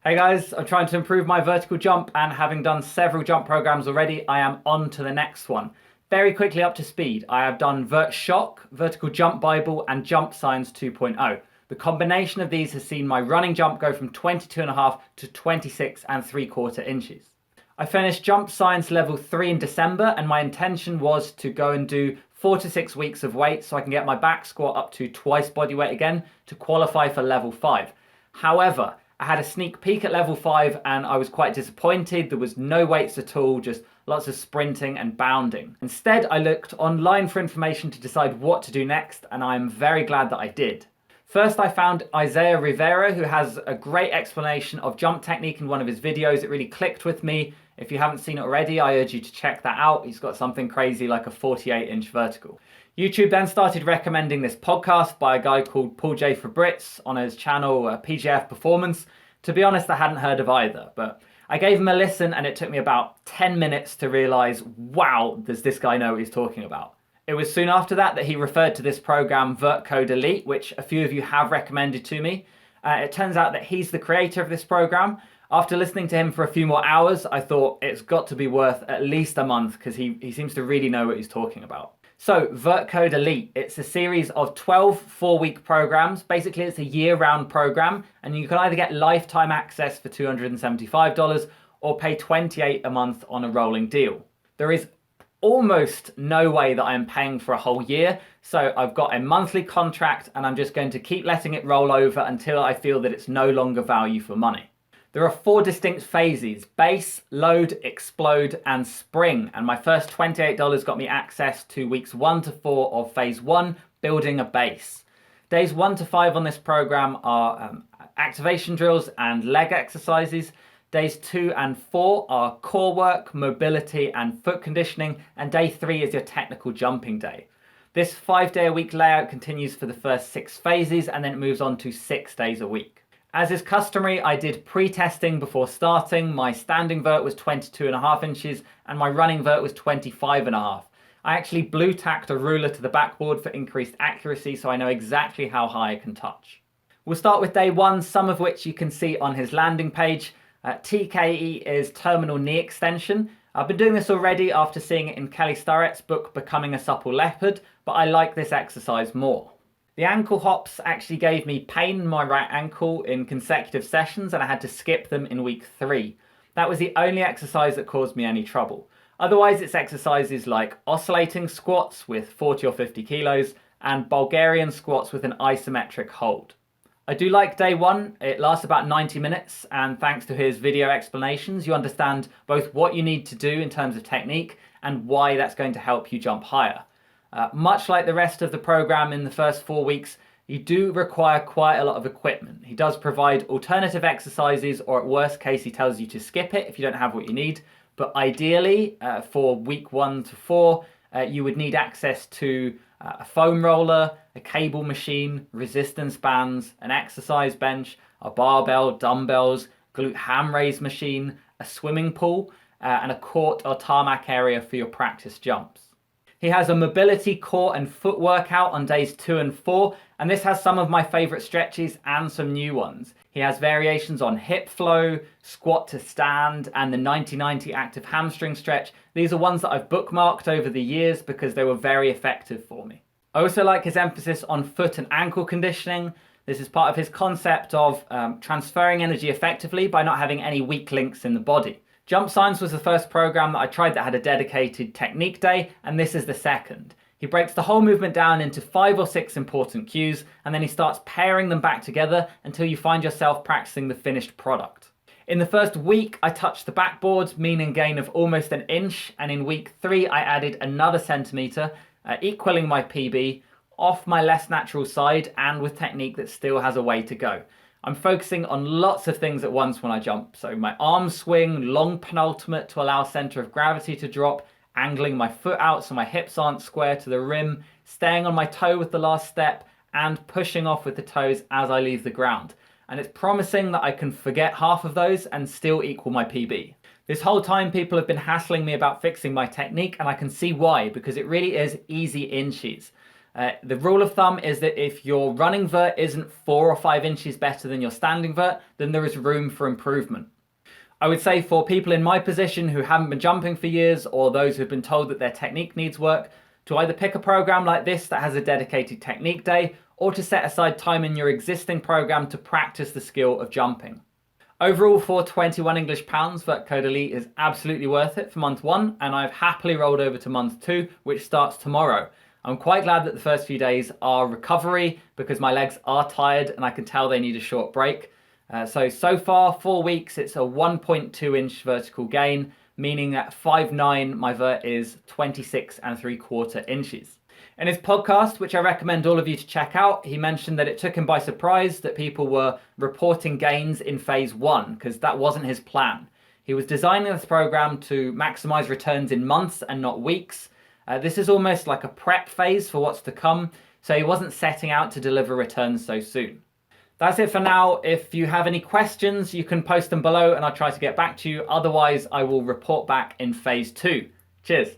Hey guys, I'm trying to improve my vertical jump, and having done several jump programs already, I am on to the next one. Very quickly up to speed, I have done Vert Shock, Vertical Jump Bible, and Jump Science 2.0. The combination of these has seen my running jump go from 22.5 to 26.75 inches. I finished Jump Science Level 3 in December, and my intention was to go and do 4 to 6 weeks of weight so I can get my back squat up to twice body weight again to qualify for Level 5. However, I had a sneak peek at Level 5 and I was quite disappointed. There was no weights at all, just lots of sprinting and bounding. Instead, I looked online for information to decide what to do next, and I'm very glad that I did. First, I found Isaiah Rivera, who has a great explanation of jump technique in one of his videos. It really clicked with me. If you haven't seen it already, I urge you to check that out. He's got something crazy like a 48-inch vertical. YouTube then started recommending this podcast by a guy called PJF Performance on his channel PJF Performance. To be honest, I hadn't heard of either, but I gave him a listen and it took me about 10 minutes to realize, wow, does this guy know what he's talking about? It was soon after that he referred to this program Vert Code Elite, which a few of you have recommended to me. It turns out that he's the creator of this program. After listening to him for a few more hours, I thought it's got to be worth at least a month because he seems to really know what he's talking about. So, Vert Code Elite, it's a series of 12 4-week programs. Basically, it's a year-round program, and you can either get lifetime access for $275 or pay $28 a month on a rolling deal. There is almost no way that I'm paying for a whole year, so I've got a monthly contract and I'm just going to keep letting it roll over until I feel that it's no longer value for money. There are 4 distinct phases: base, load, explode, and spring. And my first $28 got me access to weeks 1 to 4 of phase 1, building a base. Days 1 to 5 on this program are activation drills and leg exercises. Days 2 and 4 are core work, mobility, and foot conditioning. And day 3 is your technical jumping day. This 5-day-a-week layout continues for the first 6 phases, and then it moves on to 6 days a week. As is customary, I did pre-testing before starting. My standing vert was 22.5 inches and my running vert was 25.5. I actually blue tacked a ruler to the backboard for increased accuracy so I know exactly how high I can touch. We'll start with day 1, some of which you can see on his landing page. TKE is terminal knee extension. I've been doing this already after seeing it in Kelly Starrett's book Becoming a Supple Leopard, but I like this exercise more. The ankle hops actually gave me pain in my right ankle in consecutive sessions, and I had to skip them in week 3. That was the only exercise that caused me any trouble. Otherwise, it's exercises like oscillating squats with 40 or 50 kilos and Bulgarian squats with an isometric hold. I do like day 1. It lasts about 90 minutes, and thanks to his video explanations, you understand both what you need to do in terms of technique and why that's going to help you jump higher. Much like the rest of the program in the first 4 weeks, you do require quite a lot of equipment. He does provide alternative exercises, or at worst case, he tells you to skip it if you don't have what you need. But ideally, for week 1 to 4, you would need access to a foam roller, a cable machine, resistance bands, an exercise bench, a barbell, dumbbells, glute ham raise machine, a swimming pool, and a court or tarmac area for your practice jumps. He has a mobility, core and foot workout on days 2 and 4, and this has some of my favorite stretches and some new ones. He has variations on hip flow, squat to stand, and the 90-90 active hamstring stretch. These are ones that I've bookmarked over the years because they were very effective for me. I also like his emphasis on foot and ankle conditioning. This is part of his concept of transferring energy effectively by not having any weak links in the body. Jump Science was the first program that I tried that had a dedicated technique day, and this is the second. He breaks the whole movement down into 5 or 6 important cues, and then he starts pairing them back together until you find yourself practicing the finished product. In the first week, I touched the backboard, meaning gain of almost an inch, and in week 3, I added another centimetre, equaling my PB, off my less natural side and with technique that still has a way to go. I'm focusing on lots of things at once when I jump. So my arm swing, long penultimate to allow center of gravity to drop, angling my foot out so my hips aren't square to the rim, staying on my toe with the last step, and pushing off with the toes as I leave the ground. And it's promising that I can forget half of those and still equal my PB. This whole time people have been hassling me about fixing my technique, and I can see why, because it really is easy inches. The rule of thumb is that if your running vert isn't 4 or 5 inches better than your standing vert, then there is room for improvement. I would say for people in my position who haven't been jumping for years, or those who've been told that their technique needs work, to either pick a program like this that has a dedicated technique day, or to set aside time in your existing program to practice the skill of jumping. Overall, for 21 English pounds, Vert Code Elite is absolutely worth it for month 1, and I've happily rolled over to month 2, which starts tomorrow. I'm quite glad that the first few days are recovery because my legs are tired and I can tell they need a short break. So far, 4 weeks, it's a 1.2 inch vertical gain, meaning at 5'9", my vert is 26.75 inches. In his podcast, which I recommend all of you to check out, he mentioned that it took him by surprise that people were reporting gains in phase 1, because that wasn't his plan. He was designing this program to maximize returns in months and not weeks. This is almost like a prep phase for what's to come, so he wasn't setting out to deliver returns so soon. That's it for now. If you have any questions, you can post them below and I'll try to get back to you. Otherwise, I will report back in phase 2. Cheers.